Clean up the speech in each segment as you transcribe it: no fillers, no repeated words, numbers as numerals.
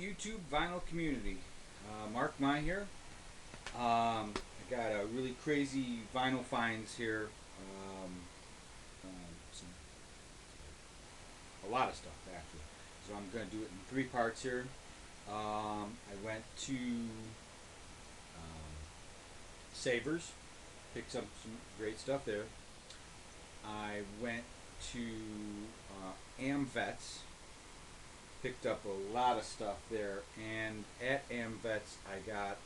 YouTube vinyl community? Mark Mai here. I got a really crazy vinyl finds here. Some, a lot of stuff actually. So I'm going to do it in three parts here. I went to Savers, picked up some great stuff there. I went to AmVets, picked up a lot of stuff there, and at AmVets I got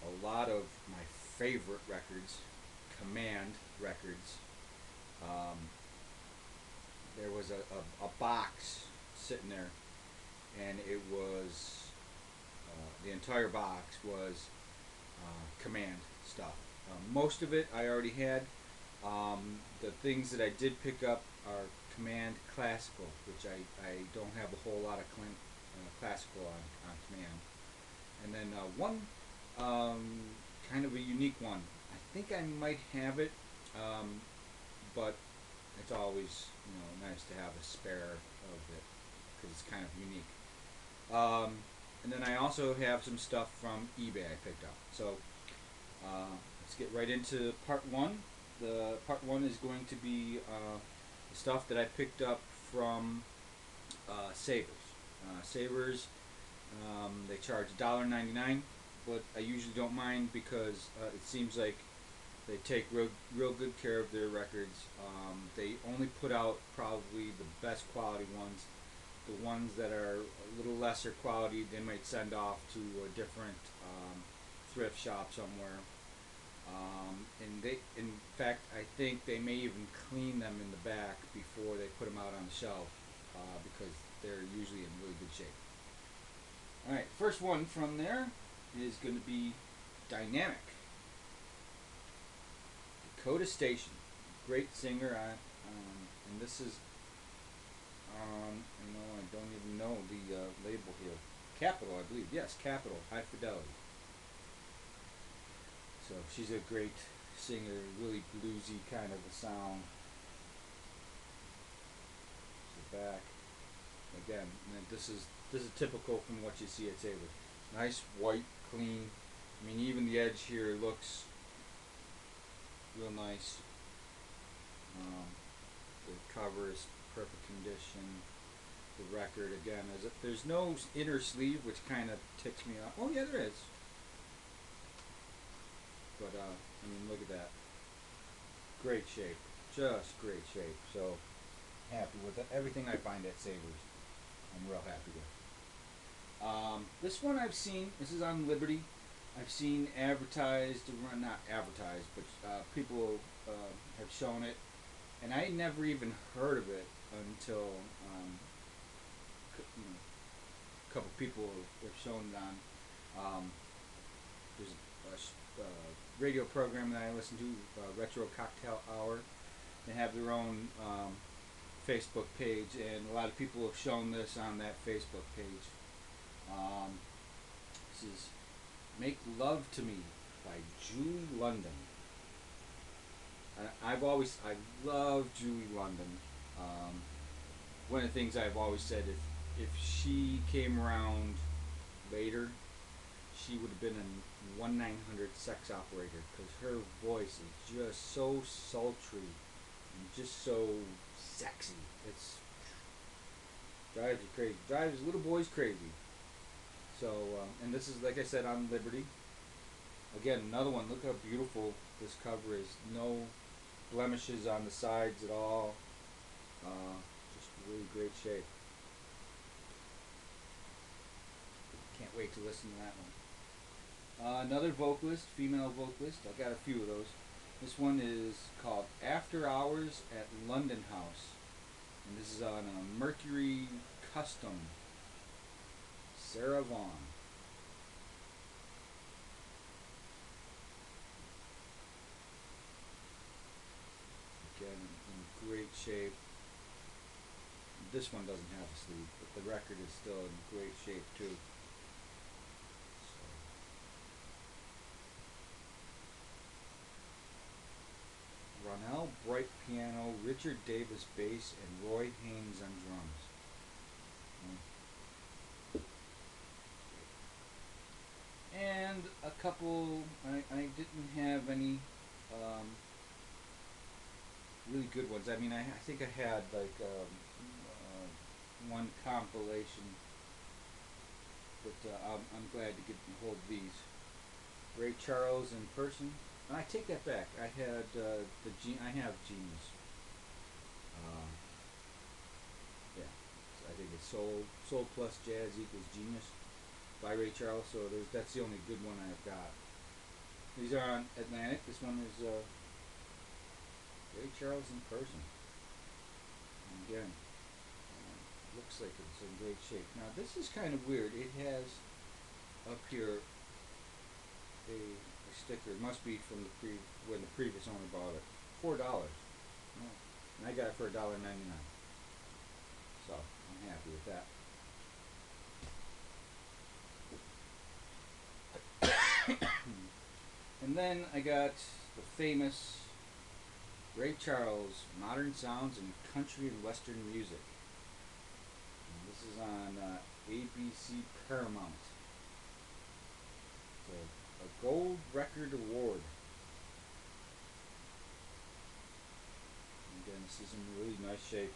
a lot of my favorite records, Command records. Um, there was a box sitting there, and it was the entire box was Command stuff. Most of it I already had. The things that I did pick up are Command Classical, which I don't have a whole lot of classical on Command. And then one kind of a unique one. I think I might have it, um, but it's always nice to have a spare of it because it's kind of unique. And then I also have some stuff from eBay I picked up. So let's get right into part one. The part one is going to be the stuff that I picked up from Savers. Savers, they charge $1.99, but I usually don't mind because it seems like they take real good care of their records. They only put out probably the best quality ones. The ones that are a little lesser quality, they might send off to a different thrift shop somewhere. In fact, I think they may even clean them in the back before they put them out on the shelf because they're usually in really good shape. All right, first one from there is going to be Dynamic. Dakota Station, great singer. And this is I don't even know the label here. Capitol, I believe. Yes, Capitol, High Fidelity. So she's a great singer, really bluesy kind of a sound. So back again, and this is typical from what you see at Saber. Nice white, clean. I mean, even the edge here looks real nice. The cover is perfect condition. The record again is there's no inner sleeve, which kind of ticks me off. Oh yeah, there is. But I mean, look at that. Great shape, just great shape. So happy with it. Everything I find at Savers, I'm real happy with. This one I've seen. This is on Liberty. I've seen advertised, not advertised, but people have shown it, and I never even heard of it until a couple people have shown it on. There's radio program that I listen to, Retro Cocktail Hour. They have their own Facebook page, and a lot of people have shown this on that Facebook page. This is Make Love to Me by Julie London. I love Julie London. One of the things I've always said, if she came around later, she would have been a 1-900 sex operator because her voice is just so sultry and just so sexy. It's drives you crazy. Drives little boys crazy. So, and this is like I said on Liberty. Again, another one. Look how beautiful this cover is. No blemishes on the sides at all. Just really great shape. Can't wait to listen to that one. Another vocalist, female vocalist. I got a few of those. This one is called After Hours at London House, and this is on a Mercury Custom. Sarah Vaughan. Again, in great shape. This one doesn't have a sleeve, but the record is still in great shape too. Ronell Bright piano, Richard Davis bass, and Roy Haynes on drums. couple. I didn't have any really good ones. I mean, I think I had like one compilation, but I'm glad to get a hold of these. Ray Charles in person. I take that back. I had I have Genius. Uh, yeah, I think it's Soul plus Jazz equals Genius by Ray Charles. So that's the only good one I've got. These are on Atlantic. This one is Ray Charles in person. And again, looks like it's in great shape. Now this is kind of weird. It has up here a sticker. It must be from when the previous owner bought it. $4. No. And I got it for $1.99. So I'm happy with that. And then I got the famous Ray Charles Modern Sounds in Country and Western Music. And this is on ABC Paramount. So a gold record award. And again, this is in really nice shape.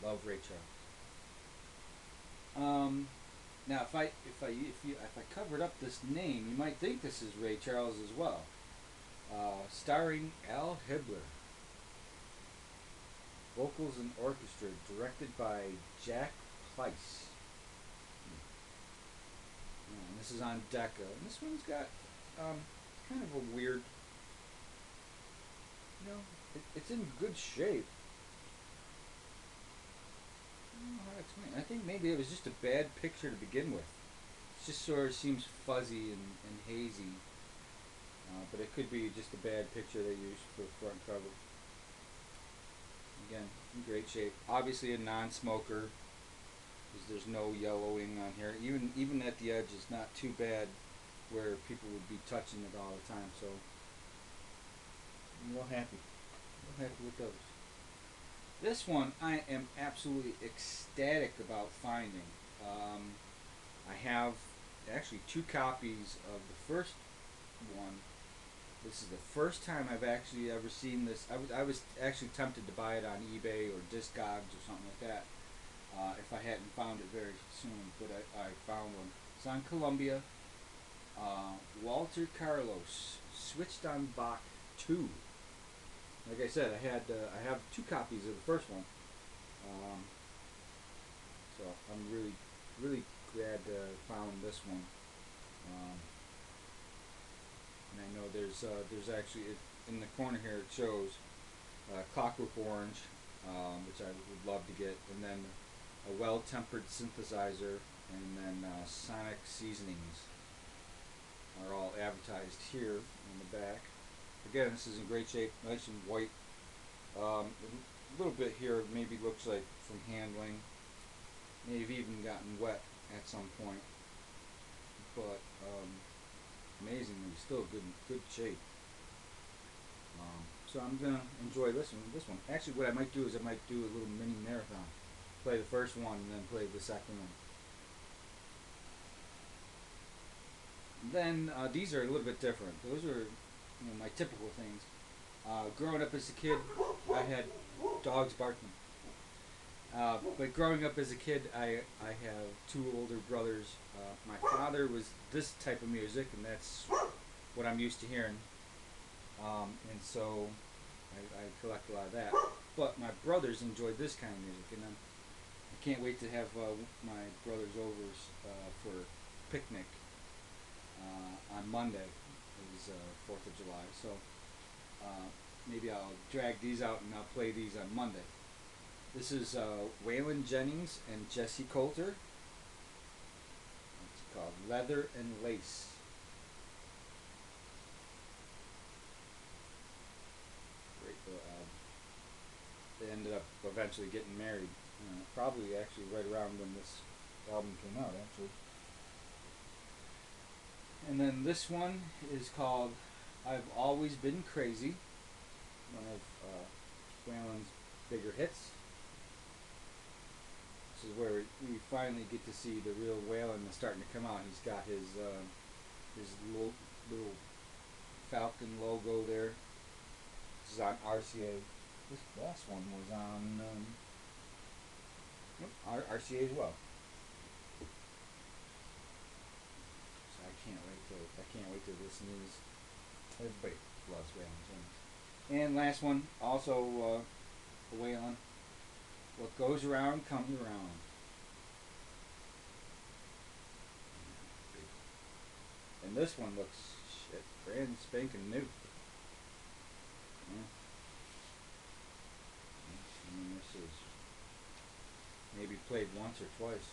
Love Ray Charles. Now, if I covered up this name, you might think this is Ray Charles as well. Starring Al Hibbler. Vocals and orchestra, directed by Jack Price. And this is on Decca. And this one's got kind of a weird, it's in good shape. I don't know how to explain it. I think maybe it was just a bad picture to begin with. It just sort of seems fuzzy and hazy. But it could be just a bad picture they used for the front cover. Again, in great shape. Obviously a non-smoker, because there's no yellowing on here. Even at the edge, it's not too bad where people would be touching it all the time. So I'm real happy. Real happy with those. This one I am absolutely ecstatic about finding. I have actually two copies of the first one. This is the first time I've actually ever seen this. I was actually tempted to buy it on eBay or Discogs or something like that if I hadn't found it very soon, but I found one. It's on Columbia. Walter Carlos, Switched on Bach 2. Like I said, I have two copies of the first one. So I'm really glad to found this one. Um, and I know there's actually in the corner here it shows Clockwork Orange, which I would love to get, and then a well-tempered synthesizer, and then Sonic Seasonings are all advertised here in the back. Again, this is in great shape, nice and white. A little bit here maybe looks like from handling. May have even gotten wet at some point, but amazingly still good shape. So I'm gonna enjoy this one. This one. Actually, what I might do is I might do a little mini marathon. Play the first one and then play the second one. Then these are a little bit different. Those are my typical things. Growing up as a kid, I had dogs barking. But growing up as a kid, I have two older brothers. My father was this type of music, and that's what I'm used to hearing. And so I collect a lot of that. But my brothers enjoyed this kind of music, and I can't wait to have my brothers over for picnic on Monday. It was 4th of July, so maybe I'll drag these out and I'll play these on Monday. This is Waylon Jennings and Jesse Coulter. It's called Leather and Lace. Great little album. They ended up eventually getting married. Probably actually right around when this album came out, actually. And then this one is called I've Always Been Crazy. One of Waylon's bigger hits. This is where we finally get to see the real Waylon starting to come out. He's got his little Falcon logo there. This is on RCA. This last one was on RCA as well. So I can't wait to listen to this. Everybody loves Waylon Jennings. And last one, also Waylon. What goes around comes around. And this one looks shit, brand spanking new. Yeah. And this is maybe played once or twice.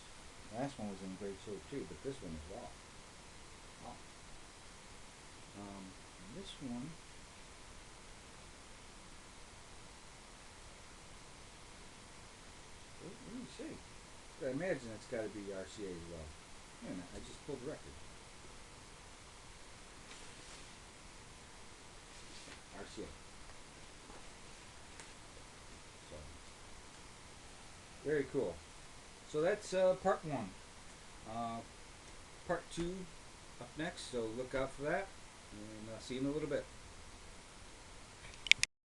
Last one was in great shape too, but this one is raw. Wow. This one. Let me see. I imagine it's got to be RCA as well. Wait a minute, I just pulled the record. RCA. So, very cool. So that's part one. Part two up next, so look out for that. And I'll see you in a little bit.